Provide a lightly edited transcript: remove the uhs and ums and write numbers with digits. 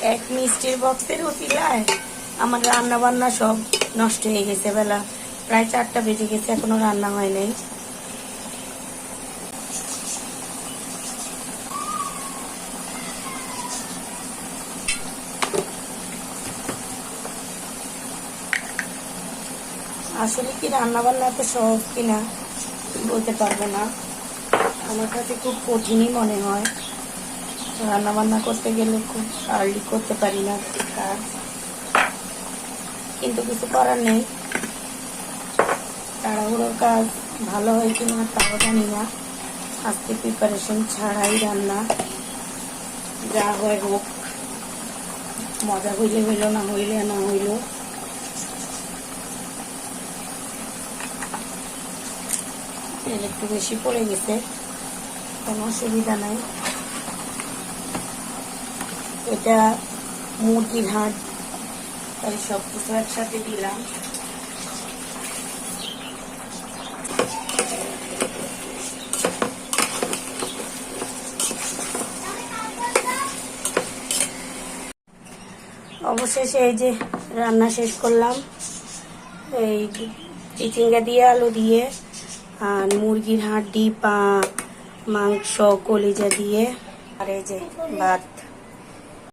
এক মিষ্টির বক্সের উতিলায় আমার রান্না বান্না সব নষ্ট হয়ে গেছে। বেলা প্রায় 4টা বেজে গেছে, এখনো রান্না হয় নাই। আসলে কি রান্না বান্না এত সহজ কিনা বলতে পারবো না, আমার কাছে খুব কঠিনই মনে হয়। রান্না বান্না করতে গেলে খুব আর্লি করতে পারি না কাজ, কিন্তু কিছু করার নেই। তাড়াহুড়োর কাজ ভালো হয় কিনা তাও জানি না। আজকে প্রিপারেশন ছাড়াই রান্না, যা হয় হোক, মজা হইলে হইল, না হইলে না হইল। তেল একটু বেশি পড়ে গেছে, কোনো অসুবিধা নাই। এটা মুরগির হাড়, তাই সব কিছু একসাথে দিলাম। অবশেষে এই যে রান্না শেষ করলাম। এই চিচিঙ্গা দিয়ে, আলু দিয়ে, আর মুরগির হাড়, পা, মাংস, কলিজা দিয়ে, আর এই যে ভাত।